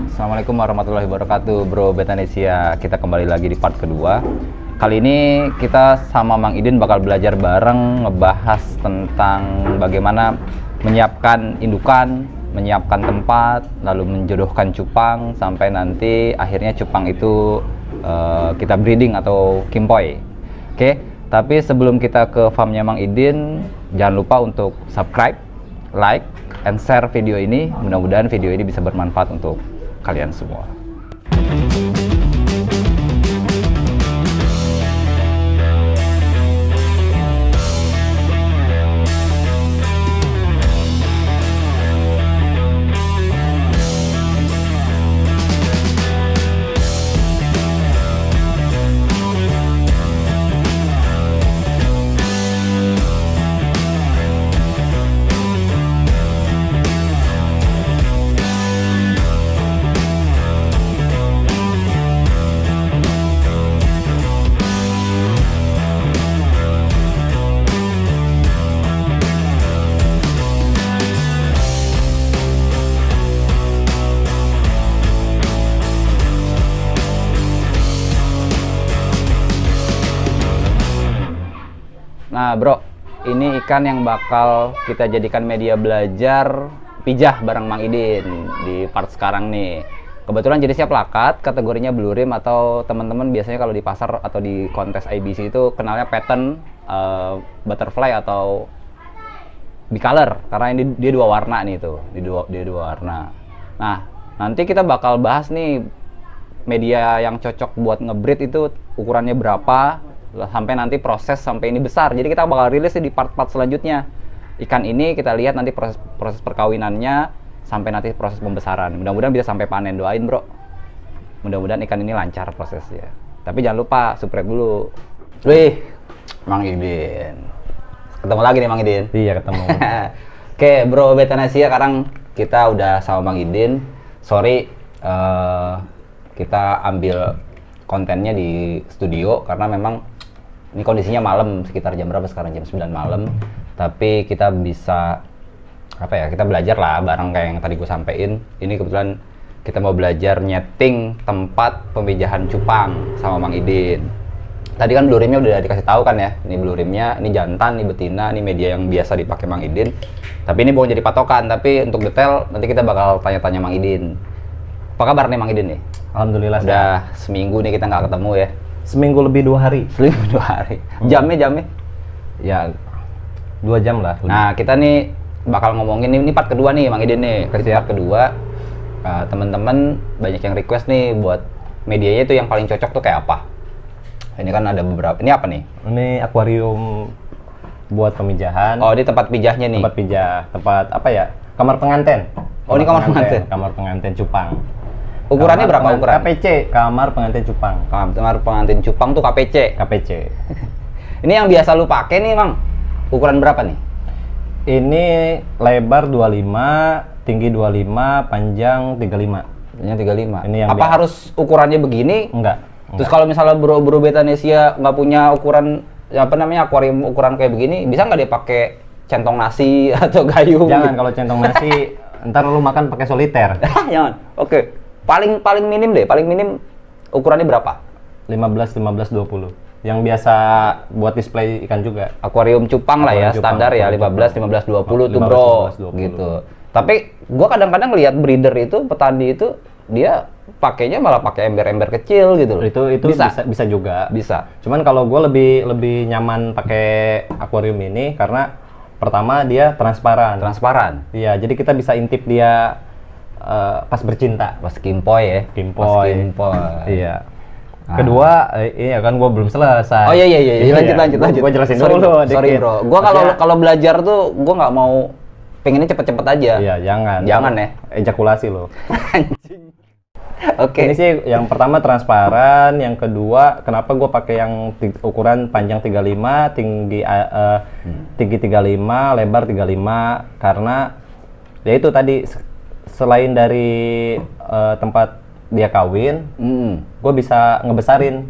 Assalamualaikum warahmatullahi wabarakatuh, Bro Betanesia. Kita kembali lagi di part kedua. Kali ini kita sama Mang Idin bakal belajar bareng ngebahas tentang bagaimana menyiapkan indukan, menyiapkan tempat, lalu menjodohkan cupang sampai nanti akhirnya cupang itu kita breeding atau kimpoy. Oke, tapi sebelum kita ke farmnya Mang Idin, jangan lupa untuk subscribe, like, and share video ini. Mudah-mudahan video ini bisa bermanfaat untuk kalian semua. Nah bro, ini ikan yang bakal kita jadikan media belajar pijah bareng Mang Idin di part sekarang nih. Kebetulan jenisnya plakat, kategorinya blue rim, atau teman-teman biasanya kalau di pasar atau di kontes IBC itu kenalnya pattern, butterfly atau bicolor, karena ini dia dua warna nih tuh, dia dua warna. Nah nanti kita bakal bahas nih media yang cocok buat ngebreed itu ukurannya berapa, sampai nanti proses sampai ini besar. Jadi kita bakal rilis di part-part selanjutnya. Ikan ini kita lihat nanti proses perkawinannya sampai nanti proses pembesaran. Mudah-mudahan bisa sampai panen. Doain bro, mudah-mudahan ikan ini lancar prosesnya. Tapi jangan lupa subscribe dulu. Wih, Mang Idin, ketemu lagi nih Mang Idin. Iya ketemu. Oke bro Betanesia, sekarang kita udah sama Mang Idin. Sorry, kita ambil kontennya di studio karena memang ini kondisinya malam, sekitar jam berapa sekarang? Jam 9 malam. Tapi kita bisa kita belajar lah bareng kayak yang tadi gue sampein. Ini kebetulan kita mau belajar nyeting tempat pemijahan cupang sama Mang Idin. Tadi kan blue rimnya udah dikasih tahu kan ya. Ini blue rimnya, ini jantan, ini betina, ini media yang biasa dipakai Mang Idin. Tapi ini bukan jadi patokan, tapi untuk detail nanti kita bakal tanya-tanya Mang Idin. Apa kabar nih Mang Idin nih? Alhamdulillah. Udah seminggu nih kita nggak ketemu ya. Seminggu lebih 2 hari. Seminggu 2 hari. Jamnya? Ya 2 jam lah. Nah kita nih bakal ngomongin ini part kedua nih Mang Idin nih. Part kedua, teman-teman banyak yang request nih buat medianya itu yang paling cocok tuh kayak apa. Ini kan ada beberapa. Ini apa nih? Ini akuarium buat pemijahan. Oh ini tempat pijahnya nih. Tempat pijah, tempat apa ya? Kamar pengantin. Oh ini kamar pengantin. Kamar pengantin cupang. Ukurannya berapa ukuran? KPC, kamar pengantin cupang. Kamar pengantin cupang tuh KPC. KPC. Ini yang biasa lu pakai nih Mang. Ukuran berapa nih? Ini lebar 25, tinggi 25, panjang 35. Ini 35. Ini yang apa harus ukurannya begini? Enggak. Terus kalau misalnya bro Betanesia nggak punya ukuran akuarium ukuran kayak begini, bisa nggak dia pakai centong nasi atau gayung? Jangan gitu? Kalau centong nasi ntar lu makan pakai soliter. Jangan. Oke. Paling minim deh, paling minim ukurannya berapa? 15, 20. Yang biasa buat display ikan juga. Akuarium cupang lah ya, standar ya 15, 20 tuh bro. 15, 20. Gitu. Tapi gua kadang-kadang lihat breeder itu, petani itu dia pakainya malah pakai ember-ember kecil gitu loh. Itu bisa juga. Bisa. Cuman kalau gue lebih nyaman pakai akuarium ini karena pertama dia transparan. Transparan. Iya, jadi kita bisa intip dia pas bercinta. Pas kimpoy ya. Kimpoy. Iya. Kedua, iya kan gue belum selesai. Oh iya. Lanjut. Gue jelasin sorry, dulu. Sorry bro. Gue kalau belajar tuh gue nggak mau pengennya cepet-cepet aja. Iya, jangan. Jangan ya. Ejakulasi lo. Oke. Ini sih yang pertama transparan, yang kedua kenapa gue pakai yang ukuran panjang 35, tinggi 35, lebar 35 karena ya itu tadi selain dari tempat dia kawin, gue bisa ngebesarin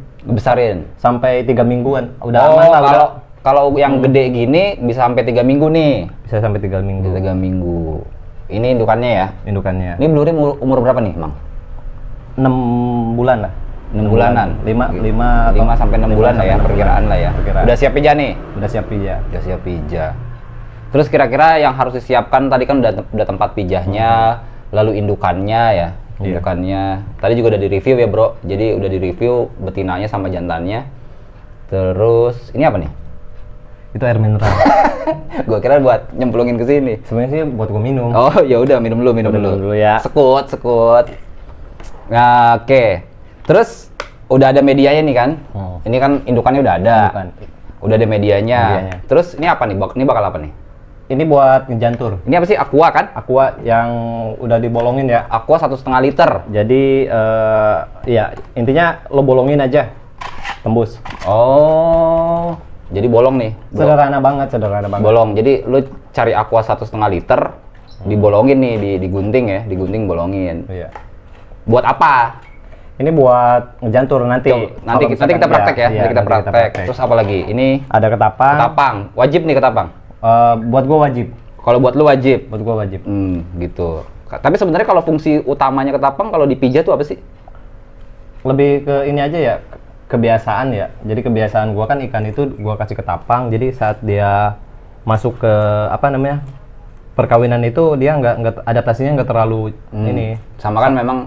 sampai 3 mingguan. Udah aman lah. Kalau yang gede gini bisa sampai 3 minggu nih. Bisa sampai 3 minggu. Bisa 3 minggu. Ini indukannya ya? Indukannya. Ini blue rim umur berapa nih, Mang? 6 bulan lah. 6 bulanan. 5 sampai 6 bulan lah ya, perkiraan lah ya. Perkiraan. Udah siap pija nih? Udah siap pija. Udah siap pija. Terus kira-kira yang harus disiapkan tadi kan udah tempat pijahnya, lalu indukannya ya. Indukannya. Tadi juga udah di-review ya, Bro. Jadi udah di-review betinanya sama jantannya. Terus ini apa nih? Itu air mineral. Gua kira buat nyemplungin ke sini. Sebenarnya sih buat gua minum. Oh, ya udah minum dulu. Minum dulu ya. Sekut. Nah, oke. Terus udah ada medianya nih kan? Ini kan indukannya udah ada. Udah ada medianya. Terus ini apa nih? Ini bakal apa nih? Ini buat ngejantur. Ini apa sih? Aqua kan? Aqua yang udah dibolongin ya. Aqua 1,5 liter. Jadi ya intinya lo bolongin aja, tembus. Oh, jadi bolong nih. Sederhana banget. Bolong. Jadi lu cari Aqua 1,5 liter, dibolongin nih, digunting bolongin. Iya. Buat apa? Ini buat ngejantur nanti. Nanti kita praktek ya. Nanti kita praktek. Terus apa lagi? Ini ada ketapang. Ketapang. Wajib nih ketapang. Buat gua wajib. Kalau buat lu wajib. Buat gua wajib. Gitu. Tapi sebenarnya kalau fungsi utamanya ketapang kalau di pija tuh apa sih? Lebih ke ini aja ya, kebiasaan ya. Jadi kebiasaan gua kan ikan itu gua kasih ketapang. Jadi saat dia masuk ke perkawinan itu dia nggak adaptasinya nggak terlalu ini. Sama kan memang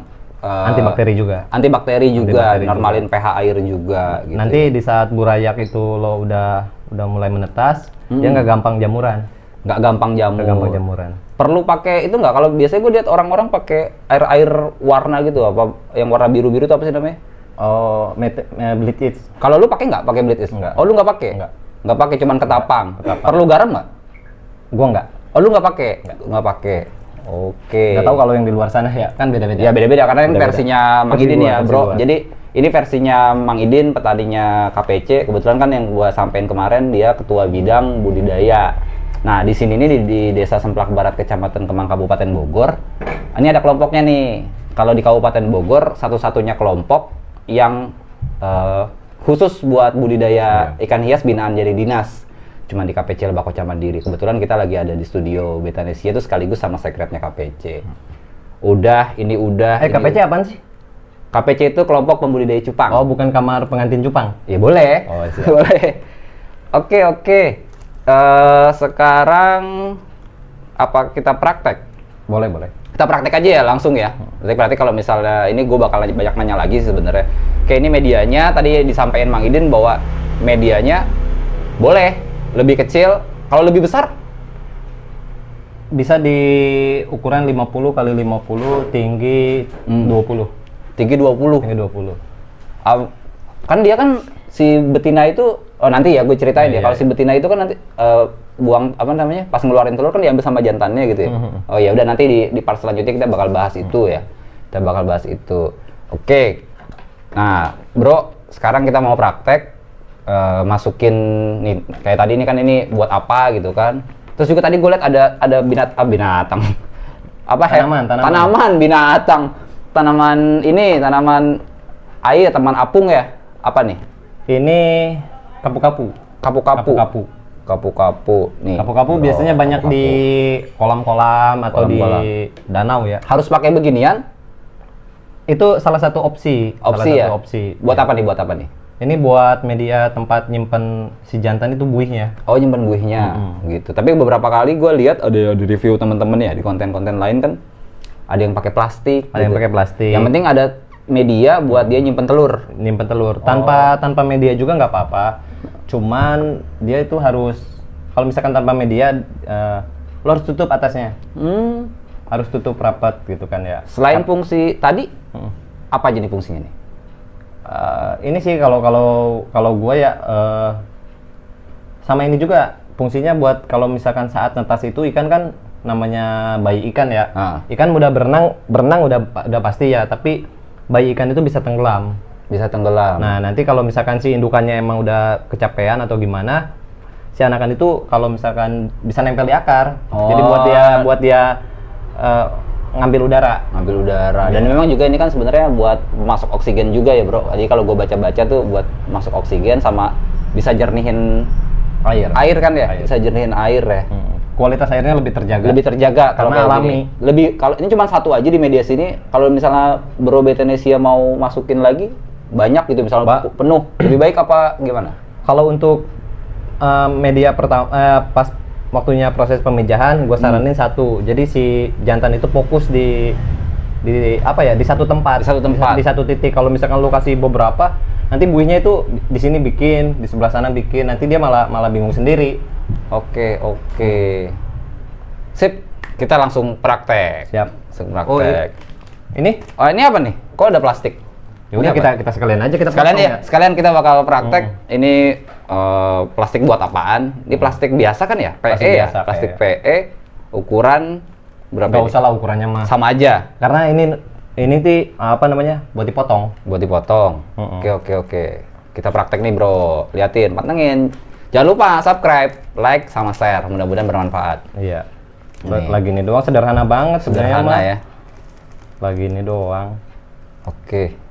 antibakteri juga. Antibakteri juga, normalin pH air juga. Gitu. Nanti di saat burayak itu lo udah mulai menetas, dia nggak gampang jamuran. Nggak gampang jamuran. Perlu pakai itu nggak? Kalau biasanya gue lihat orang-orang pakai air warna gitu, apa yang warna biru-biru itu apa sih namanya? Oh, bleach. Kalau lu pakai nggak? Pakai bleach? Enggak. Oh, lu nggak pakai? Nggak pakai, cuman ketapang. Perlu garam nggak? Gua nggak. Oh, lu nggak pakai? Nggak pakai. Oke. Nggak tahu kalau yang di luar sana ya, kan beda-beda. Ya beda-beda karena ini versinya Mang Idin ya, Bro. Jadi ini versinya Mang Idin, petaninya KPC. Kebetulan kan yang gua sampein kemarin dia ketua bidang budidaya. Nah, di sini nih di Desa Semplak Barat, Kecamatan Kemang, Kabupaten Bogor. Ini ada kelompoknya nih. Kalau di Kabupaten Bogor, satu-satunya kelompok yang khusus buat budidaya ikan hias binaan jadi dinas. Cuma di KPC Lebak Koca Mandiri. Kebetulan kita lagi ada di studio Betanesia itu sekaligus sama sekretnya KPC. Ini udah. KPC apaan sih? KPC itu kelompok pembudidaya cupang. Oh, bukan kamar pengantin cupang? Ya boleh. Oh, siap. Boleh. Oke. Sekarang apa kita praktek? Boleh. Kita praktek aja ya langsung ya. Berarti kalau misalnya ini gue bakal banyak nanya lagi sih sebenarnya. Kayak ini medianya tadi disampaikan Mang Idin bahwa medianya boleh lebih kecil, kalau lebih besar bisa di ukuran 50 kali 50, tinggi 20. Tinggi 20. Kan dia kan si betina itu nanti ya gue ceritain ya. Kalau si betina itu kan nanti buang pas ngeluarin telur kan diambil sama jantannya gitu ya. Oh ya udah nanti di part selanjutnya kita bakal bahas itu ya. Kita bakal bahas itu. Oke. Nah, Bro, sekarang kita mau praktek masukin nih kayak tadi ini kan ini buat apa gitu kan. Terus juga tadi gue lihat ada binatang. Tanaman binatang. Tanaman air, tanaman apung ya. Apa nih? Ini kapu-kapu. Kapu-kapu nih. Kapu-kapu biasanya banyak di kolam-kolam atau di danau ya. Harus pakai beginian? Itu salah satu opsi. Opsi. Buat apa nih? Ini buat media tempat nyimpen si jantan itu buihnya. Oh, nyimpen buihnya, gitu. Tapi beberapa kali gue lihat ada di review temen-temen ya di konten-konten lain kan ada yang pakai plastik. Ada yang pakai plastik. Yang penting ada media buat dia nyimpen telur. Tanpa media juga nggak apa-apa. Cuman dia itu harus kalau misalkan tanpa media lo harus tutup atasnya. Harus tutup rapat gitu kan ya. Selain fungsi tadi, apa aja nih fungsinya nih? Ini sih kalau gue ya sama ini juga fungsinya buat kalau misalkan saat netas itu ikan kan namanya bayi ikan ya. Ikan mudah berenang udah pasti ya, tapi bayi ikan itu bisa tenggelam. Nah, nanti kalau misalkan si indukannya emang udah kecapean atau gimana, si anakan itu kalau misalkan bisa nempel di akar. Jadi buat dia ngambil udara. Dan memang juga ini kan sebenarnya buat masuk oksigen juga ya, Bro. Jadi kalau gue baca-baca tuh buat masuk oksigen sama bisa jernihin air kan ya? Bisa jernihin air ya. kualitas airnya lebih terjaga. Lebih terjaga kalau karena kayak alami. gini. Lebih kalau ini cuma satu aja di media sini. Kalau misalnya Bro Betanesia mau masukin lagi banyak gitu misalnya penuh. Lebih baik apa gimana? Kalau untuk media pertama pas waktunya proses pemijahan, gue saranin satu. Jadi si jantan itu fokus di apa ya, di satu tempat. Di satu tempat. Di satu titik. Kalau misalkan lu kasih beberapa, nanti buihnya itu di sini bikin, di sebelah sana bikin. Nanti dia malah bingung sendiri. Oke. Sip, kita langsung praktek. Siap. Langsung praktek. Ini? Oh, ini apa nih? Kok ada plastik? Ya udah kita sekalian aja kita Sekalian potong ya, sekalian kita bakal praktek. Ini plastik buat apaan? Ini plastik biasa kan ya? PE Plastik ya? biasa, Plastik PE ukuran berapa? Nggak ini? usah lah ukurannya mah. Sama aja. Karena ini apa namanya? Buat dipotong. Buat dipotong. Oke. Kita praktek nih, Bro. Liatin, pantengin. Jangan lupa subscribe, like, sama share. Mudah-mudahan bermanfaat. Iya. Lagi ini doang, sederhana banget sebenarnya Sederhana mah. ya. Lagi ini doang. Oke.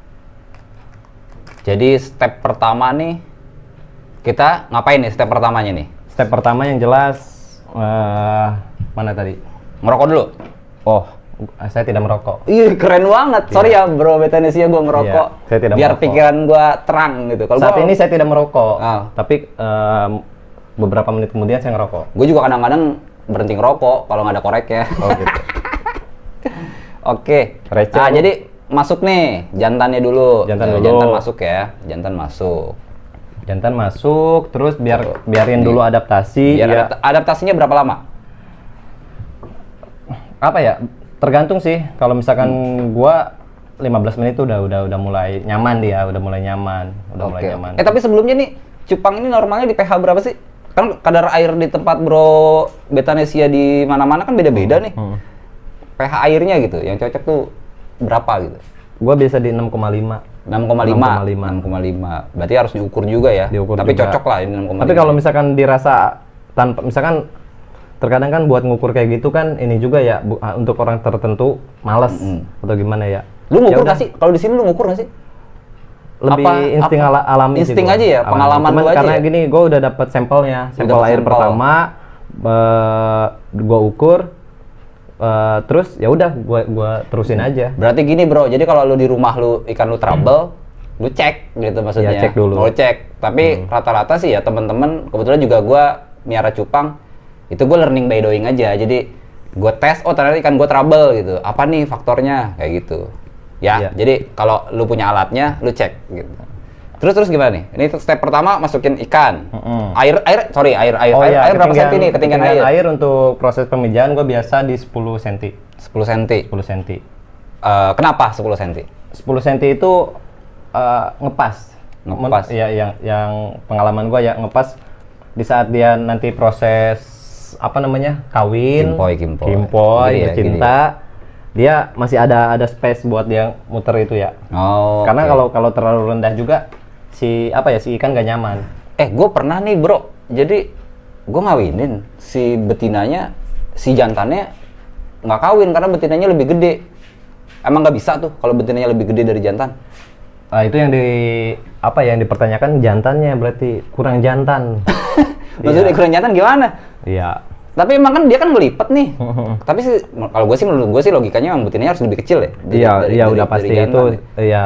Jadi step pertama nih, kita ngapain nih step pertamanya nih? Step pertama yang jelas, mana tadi? Ngerokok dulu? Oh, saya tidak merokok. Ih, keren banget. Sorry ya Bro Betanesia, gue ngerokok. Iya, saya tidak biar merokok. pikiran gue terang gitu. Kalau Saat ini saya tidak merokok, Ah. tapi beberapa menit kemudian saya ngerokok. gue juga kadang-kadang berhenti ngerokok kalau nggak ada korek ya. Oh gitu. Oke. Receh Nah, lu. jadi masuk nih jantannya dulu. Jantan dulu. Jantan masuk ya. Jantan masuk. Jantan masuk, terus biarin dulu adaptasi. Biar ya. adaptasinya berapa lama? Apa ya? Tergantung sih. Kalau misalkan gua 15 menit tuh udah mulai nyaman dia, udah mulai nyaman. Oke. Tapi sebelumnya nih, cupang ini normalnya di pH berapa sih? Kan kadar air di tempat Bro Betanesia di mana-mana kan beda-beda nih. pH airnya gitu, yang cocok tuh berapa gitu? Gua biasa di 6,5. 6,5. Berarti harus diukur juga ya. Diukur Tapi juga. cocok lah ini 6,5. Tapi kalau misalkan dirasa tanpa, misalkan terkadang kan buat ngukur kayak gitu kan ini juga ya untuk orang tertentu males atau gimana ya. Lu ngukur Ya nggak sih? Kalau di sini lu ngukur nggak sih? Lebih insting alami sih Insting gua. aja ya, Alami. pengalaman Cuman lu aja karena ya? gini, gue udah dapet sampelnya, sampel dapet air sampel. pertama, gue ukur, terus ya udah gue terusin aja. Berarti gini Bro, jadi kalau lu di rumah lu ikan lu trouble, lu cek gitu maksudnya. Ya, cek dulu. Mau cek. Tapi rata-rata sih ya teman-teman, kebetulan juga gua miara cupang, itu gue learning by doing aja. Jadi gue tes, oh ternyata ikan gue trouble gitu. Apa nih faktornya? Kayak gitu. Ya, Iya. jadi kalau lu punya alatnya, lu cek gitu. Terus gimana nih? Ini step pertama masukin ikan. Air berapa senti nih ketinggian air? Untuk proses pemijahan gue biasa di 10 cm. 10 senti. 10 cm. Kenapa 10 senti? 10 cm itu ngepas. Ngepas. Ya, yang pengalaman gue ya ngepas di saat dia nanti proses apa namanya kawin, Gini kimpoy, ya, bercinta, dia masih ada space buat dia muter itu ya. Oh. Karena oke. kalau terlalu rendah juga si ikan gak nyaman. Gue pernah nih Bro, jadi gue ngawinin si betinanya, si jantannya nggak kawin karena betinanya lebih gede. Emang nggak bisa tuh kalau betinanya lebih gede dari jantan? Itu yang yang dipertanyakan jantannya, berarti kurang jantan. Maksudnya kurang jantan gimana? Iya. Tapi emang kan dia kan ngelipet nih. Tapi sih kalau menurut gue sih logikanya emang betinanya harus lebih kecil ya. Iya, udah pasti dari itu. jantan. Iya,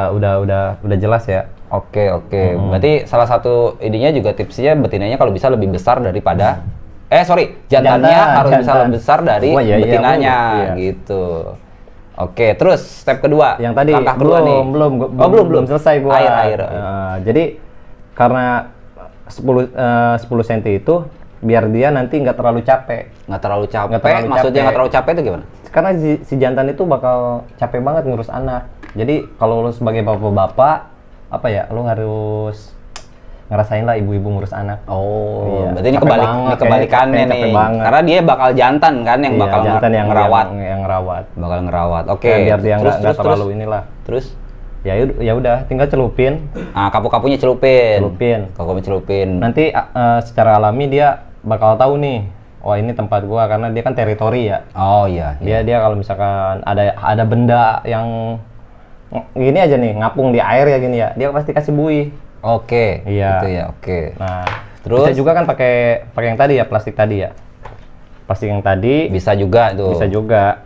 udah jelas ya. Oke. Berarti salah satu idenya juga tipsnya betinanya kalau bisa lebih besar daripada jantannya harus bisa lebih besar dari betinanya gitu. Oke, terus step kedua. Yang tadi langkah kedua nih. belum selesai gua. Air. Jadi karena 10 cm itu biar dia nanti nggak terlalu capek. Nggak terlalu capek. Nggak terlalu Maksudnya capek. nggak terlalu capek itu gimana? Karena si jantan itu bakal capek banget ngurus anak. Jadi kalau lu sebagai bapak-bapak lu harus ngerasain lah ibu-ibu ngurus anak. Oh, Iya. berarti ini Capek banget, kebalikannya capek nih. banget. Karena dia bakal jantan kan yang Iya, bakal jantan yang ngerawat. yang ngerawat. Bakal ngerawat. Oke. Biar dia nggak terus terlalu inilah. Terus Ya udah, tinggal celupin. kapu-kapunya celupin. Kapu-kapunya celupin. Nanti secara alami dia bakal tahu nih, oh ini tempat gua, karena dia kan teritori ya. Oh iya. Dia kalau misalkan ada benda yang gini aja nih, ngapung di air ya gini ya, dia pasti kasih buih. Oke. Iya. Gitu ya. Oke. Nah, Terus? bisa juga kan pakai yang tadi ya, plastik tadi ya. Plastik yang tadi Bisa juga tuh. bisa juga.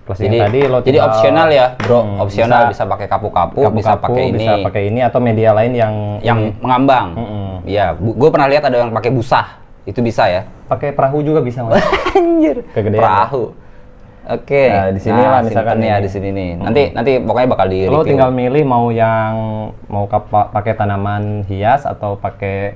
Plastik Jadi, yang tadi lo jadi tinggal- opsional ya, bro. Opsional bisa bisa pakai kapu-kapu, bisa pakai ini. bisa pakai ini atau media lain yang mengambang. Iya, gue pernah lihat ada yang pakai busah. Itu bisa ya. pakai perahu juga bisa, Mas. Anjir. Kegedean. Perahu. Oke. Nah, di sini lah misalkan simpen ya ini. di sini nih. Nanti pokoknya bakal di Lo review. tinggal milih mau pakai tanaman hias atau pakai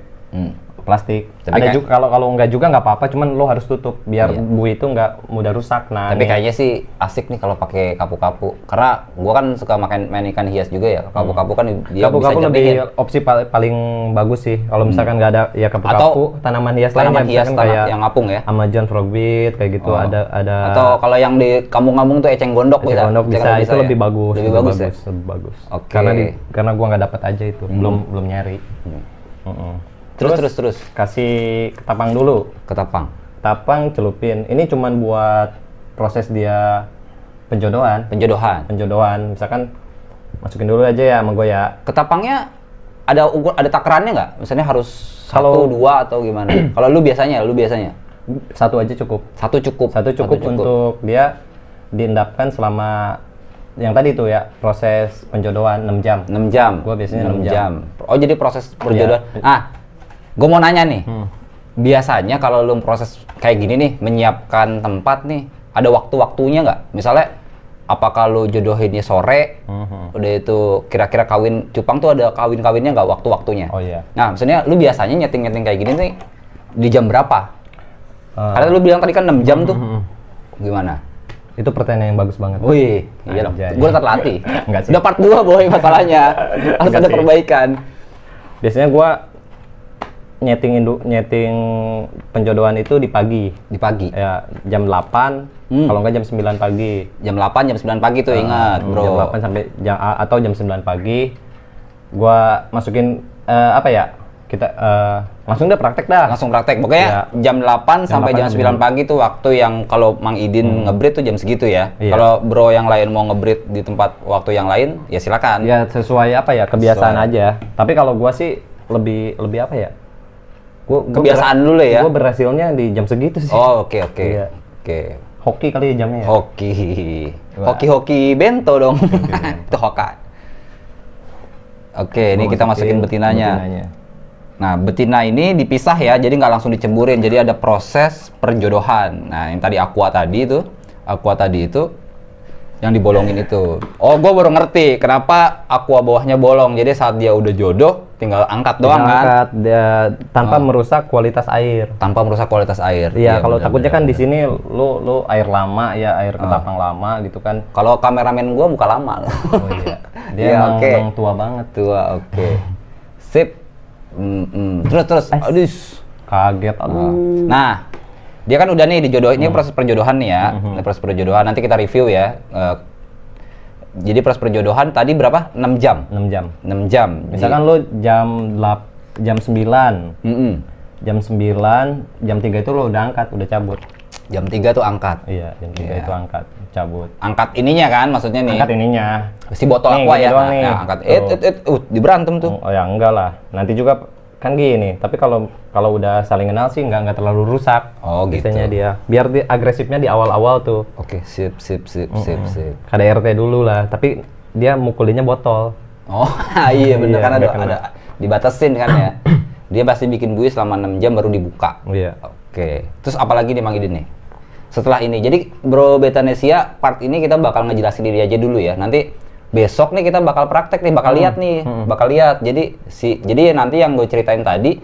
plastik. Tapi Ada juga kalau enggak juga nggak apa-apa, cuman lo harus tutup biar buih itu nggak mudah rusak. Nah, Tapi nih, kayaknya sih asik nih kalau pakai kapu-kapu. Karena gua kan suka main ikan hias juga ya. Kapu-kapu kan dia bisa kapu-kapu jadiin. lebih opsi paling bagus sih. Kalau misalkan nggak ada ya kapu-kapu, tanaman hias lain Tanaman ya, hias misalkan kayak yang ngapung ya. Amazon frogweed kayak gitu ada Atau kalau yang di kampung-kampung tuh eceng gondok eceng gondok bisa, itu ya? lebih bagus. Lebih bagus ya. Lebih bagus. Oke. Karena gua nggak dapat aja itu, belum nyari. Terus. Kasih ketapang dulu. Ketapang. Tapang celupin. Ini cuman buat proses dia penjodohan. Penjodohan. Misalkan masukin dulu aja ya sama gue ya. Ketapangnya ada takarannya nggak? Misalnya harus Kalau- 1, 2 atau gimana? Kalau lu biasanya? Satu aja cukup. Satu cukup Untuk dia diendapkan selama yang tadi tuh ya, proses penjodohan 6 jam. 6 jam. Gua biasanya 6 6 jam. Oh, jadi proses perjodohan. Iya. Gue mau nanya nih. Biasanya kalau lu proses kayak gini nih, menyiapkan tempat nih, ada waktu-waktunya nggak? Misalnya, apakah lu jodohinnya sore, udah itu kira-kira kawin cupang tuh ada kawin-kawinnya nggak waktu-waktunya? Oh iya. Nah, maksudnya lu biasanya nyeting-nyeting kayak gini nih di jam berapa? Karena lu bilang tadi kan 6 jam tuh. Gimana? Itu pertanyaan yang bagus banget. Wih, iya, Anjay. gue terlatih. Enggak sih. Udah part 2 boy masalahnya. Harus Enggak ada sih. perbaikan. Biasanya gua nyeting penjodohan itu di pagi. Di pagi. Ya, jam 8, kalau enggak jam 9 pagi. Jam 8, jam 9 pagi tuh ingat, bro. Jam 8 sampai atau jam 9 pagi. Gua masukin apa ya? Kita langsung deh praktek dah. Langsung praktek. Pokoknya jam 8 sampai jam 9 pagi tuh waktu yang kalau Mang Idin ngebreed tuh jam segitu ya. Iya. Kalau bro yang lain mau ngebreed di tempat waktu yang lain, ya silakan. Ya sesuai apa ya, kebiasaan aja. Tapi kalau gua sih lebih apa ya? Gua Kebiasaan dulu ya. Gua berhasilnya di jam segitu sih. Oh, oke. Iya. Oke. Hoki kali jamnya ya. Hoki. Hoki bento dong. Itu hoka. Oke, ini kita masukin betinanya. Nah, betina ini dipisah ya, jadi nggak langsung diceburin. Jadi ada proses perjodohan. Nah, yang tadi aqua tadi itu yang dibolongin itu. Oh, gue baru ngerti kenapa aqua bawahnya bolong. Jadi saat dia udah jodoh, tinggal angkat doang kan? Angkat dia tanpa merusak kualitas air. Tanpa merusak kualitas air. Iya, kalau benar, takutnya benar, kan di sini lu air lama ya, air ketapang lama gitu kan. Kalau kameramen gue muka lama. Oh iya. Dia Iya, emang, oke. emang tua banget. Tua, oke. Sip. Terus. Aduh. Kaget. Aduh. Nah, dia kan udah nih dijodohin. Ini proses perjodohan nih ya. Ini proses perjodohan. Nanti kita review ya. Jadi proses perjodohan tadi berapa? 6 jam. 6 jam. 6 jam. Misalkan lu jam 9. Jam 9, jam 3 itu lo udah angkat, udah cabut. Jam 3 tuh angkat. Iya, jam 3 Iya. itu angkat, cabut. Angkat ininya kan maksudnya nih. Angkat ininya. Si botol Nih, aqua gini ya. doang nih. Nah, angkat. Tuh. Diberantem tuh. Oh ya enggak lah. Nanti juga kan gini. Tapi kalau udah saling kenal sih enggak terlalu rusak. Oh, gitu. Biasanya dia. Biar agresifnya di awal-awal tuh. Oke, sip. KDRT dulu lah. Tapi dia mukulinnya botol. Oh, iya bener Iya, kan nggak ada dibatasin kan ya. Dia pasti bikin buih selama 6 jam baru dibuka. Iya. Oke. Terus apalagi nih Mang Idin nih? Setelah ini. Jadi Bro Betanesia part ini kita bakal ngejelasin diri aja dulu ya. Nanti besok nih kita bakal praktek nih, bakal lihat nih. Bakal lihat. Jadi nanti yang gue ceritain tadi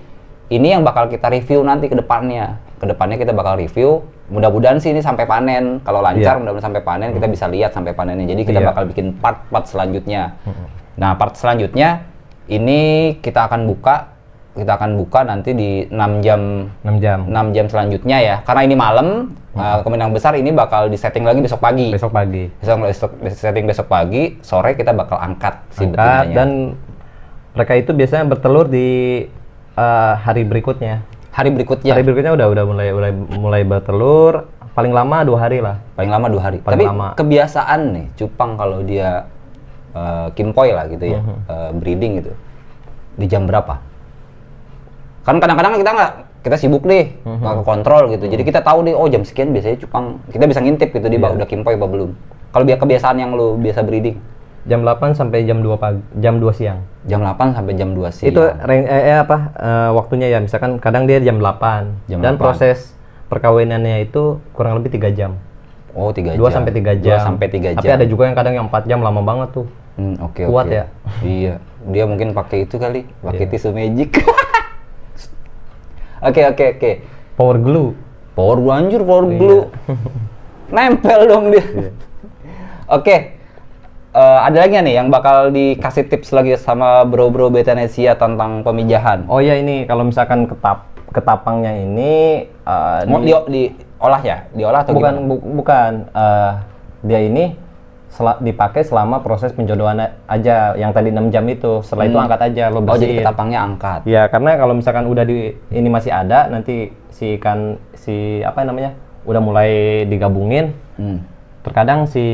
ini yang bakal kita review nanti ke depannya. Ke depannya kita bakal review. Mudah-mudahan sih ini sampai panen. Kalau lancar mudah-mudahan sampai panen kita bisa lihat sampai panennya. Jadi kita bakal bikin part-part selanjutnya. Nah, part selanjutnya ini kita akan buka nanti di 6 jam 6 jam selanjutnya ya. Karena ini malam, kemungkinan besar ini bakal disetting lagi besok pagi. Besok Setting besok pagi, sore kita bakal angkat si angkat betinanya. dan mereka itu biasanya bertelur di hari berikutnya. Hari berikutnya. Hari berikutnya udah mulai bertelur, paling lama 2 hari lah. Paling lama 2 hari. Paling Tapi lama. kebiasaan nih cupang kalau dia kinpoi lah gitu ya, breeding gitu. Di jam berapa? Kan kadang-kadang kita sibuk deh, nggak ke kontrol gitu. Jadi kita tahu nih, oh jam sekian biasanya cupang, kita bisa ngintip gitu dia udah kimpoy apa belum. Kalau kebiasaan yang lu biasa breeding? Jam 8 sampai jam 2 pagi, jam 2 siang. Jam 8 sampai jam 2 siang. Itu waktunya ya, misalkan kadang dia jam 8. Dan 8. proses perkawinannya itu kurang lebih 3 jam. Oh, 3 jam. 2 sampai 3 jam. 2 sampai 3 jam. Tapi ada juga yang kadang yang 4 jam, lama banget tuh. Kuat ya. Iya, dia mungkin pakai itu kali, pakai tisu magic. Oke. Power glue. Power glue. Nempel dong dia. Oke. Ada lagi nih yang bakal dikasih tips lagi sama bro-bro Betanesia tentang pemijahan. Oh ya, ini kalau misalkan ketapangnya ini diolah ya? Diolah atau bukan gimana? bukan dia ini dipakai selama proses penjodohan aja, yang tadi 6 jam itu. Setelah itu angkat aja, lo bersihin. Oh, jadi ketapangnya angkat. Ya, karena kalau misalkan udah ini masih ada, nanti udah mulai digabungin. Terkadang si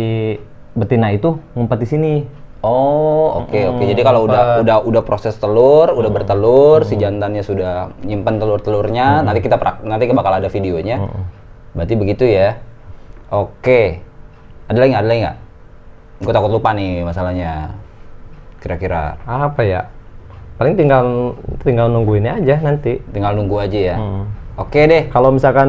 betina itu ngumpet di sini. Oh, oke. Jadi kalau udah proses telur, udah bertelur, si jantannya sudah nyimpen telur-telurnya, nanti bakal ada videonya. Berarti begitu ya. Oke. Ada lagi nggak? Gue takut lupa nih masalahnya. Kira-kira apa ya? Paling tinggal nungguinnya aja nanti. Tinggal nunggu aja ya. Oke deh. Kalau misalkan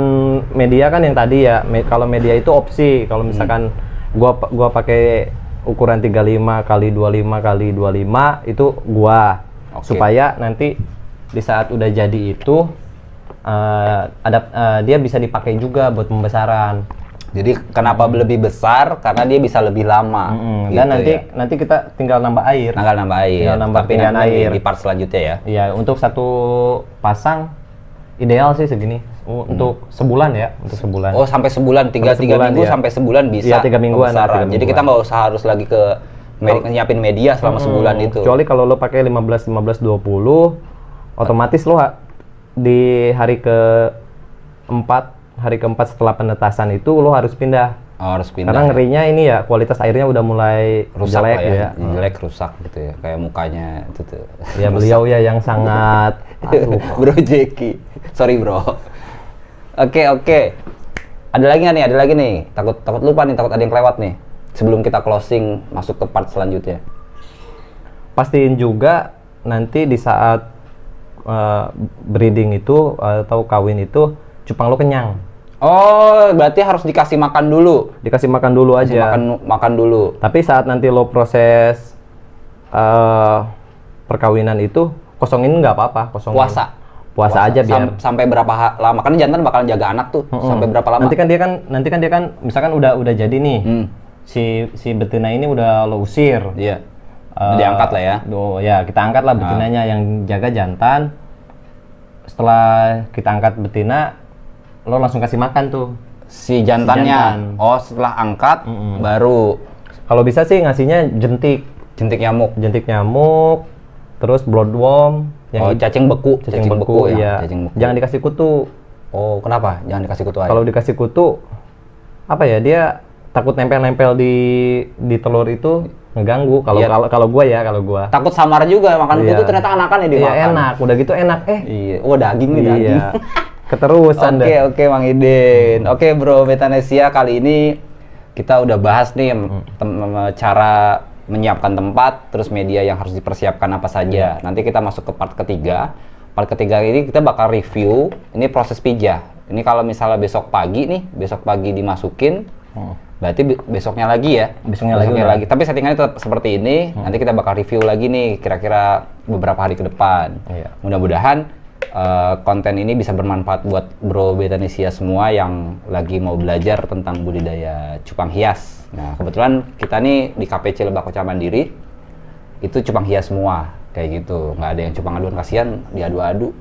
media kan yang tadi ya, kalau media itu opsi. Kalau misalkan gua pakai ukuran 35 kali 25 kali 25 itu supaya nanti di saat udah jadi itu dia bisa dipakai juga buat pembesaran. Jadi kenapa lebih besar? Karena dia bisa lebih lama. Gitu. Dan nanti kita tinggal nambah air. Tinggal nambah pilihan air di part selanjutnya ya. Iya, untuk satu pasang ideal sih segini. Untuk sebulan ya, untuk sebulan. Oh, sampai sebulan, 3 minggu ya. Sampai sebulan bisa. Iya, 3 mingguan. Jadi kita nggak usah harus lagi ke nyiapin media selama sebulan itu. Kecuali kalau lo pakai 15 20, otomatis lo di hari keempat setelah penetasan itu lo harus pindah. Harus pindah. Karena ngerinya ini ya, kualitas airnya udah mulai rusak jelek ya. Jelek, rusak gitu ya. Kayak mukanya itu tuh. Ya beliau ya yang sangat Bro Jeki. Sorry, Bro. Oke. Ada lagi nih? Takut lupa nih, takut ada yang kelewat nih. Sebelum kita closing masuk ke part selanjutnya. Pastiin juga nanti di saat breeding itu atau kawin itu cupang lo kenyang. Oh, berarti harus dikasih makan dulu. Dikasih makan dulu aja. Makan dulu. Tapi saat nanti lo proses perkawinan itu kosongin nggak apa-apa, kosongin. Puasa aja biar sampai berapa lama? Karena jantan bakalan jaga anak tuh. Sampai berapa lama? Nanti kan dia kan misalkan udah jadi nih. Si betina ini udah lo usir. Iya. Diangkat lah ya. Ya, kita angkat lah betinanya yang jaga jantan. Setelah kita angkat betina, lo langsung kasih makan tuh si jantannya. Oh, setelah angkat baru. Kalau bisa sih ngasihnya jentik nyamuk, terus bloodworm. Cacing beku ya. Jangan dikasih kutu. Oh, kenapa? Jangan dikasih kutu aja. Kalau dikasih kutu, apa ya, dia takut nempel di telur itu ngeganggu. Kalau gua takut samar juga makan kutu, ternyata anakannya dimakan. Iya, enak. Udah gitu enak. Iya. Daging nih, daging. Keterusan deh. Oke, Mang Idin. Oke, Bro Betanesia, kali ini kita udah bahas nih cara menyiapkan tempat, terus media yang harus dipersiapkan apa saja. Nanti kita masuk ke part ketiga. Part ketiga ini kita bakal review ini proses pijah. Ini kalau misalnya besok pagi dimasukin, berarti besoknya lagi ya. Besoknya lagi. Tapi settingannya tetap seperti ini. Nanti kita bakal review lagi nih kira-kira beberapa hari ke depan. Mudah-mudahan konten ini bisa bermanfaat buat Bro Betanesia semua yang lagi mau belajar tentang budidaya cupang hias. Nah, kebetulan kita nih di KPC Lebak Koca Mandiri itu cupang hias semua kayak gitu. Nggak ada yang cupang aduan, kasihan diadu-adu.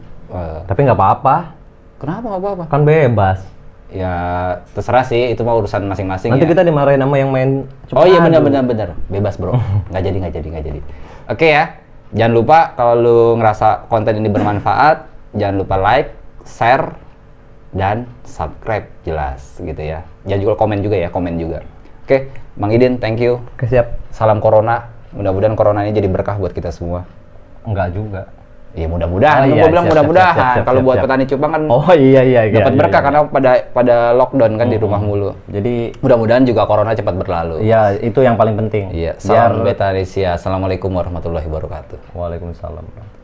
Tapi nggak apa-apa. Kenapa nggak apa-apa? Kan bebas. Ya terserah sih, itu mah urusan masing-masing. Nanti kita dimarahin sama yang main cupang. Oh iya, benar. Bebas, Bro. nggak jadi. Oke ya. Jangan lupa kalau lu ngerasa konten ini bermanfaat, jangan lupa like, share, dan subscribe, jelas gitu ya. Jangan juga komen juga. Oke, Mang Idin, thank you. Siap. Salam corona. Mudah-mudahan corona ini jadi berkah buat kita semua. Enggak juga. Ya mudah-mudahan, Oh, gue iya, bilang siap, mudah-mudahan. siap, siap, Kalau siap, buat siap. petani cupang kan Oh iya dapat berkah iya. karena pada lockdown kan di rumah mulu. Jadi Mudah-mudahan juga corona cepat berlalu. iya itu yang paling penting. Iya, salam Betanesia. Assalamualaikum warahmatullahi wabarakatuh. Waalaikumsalam.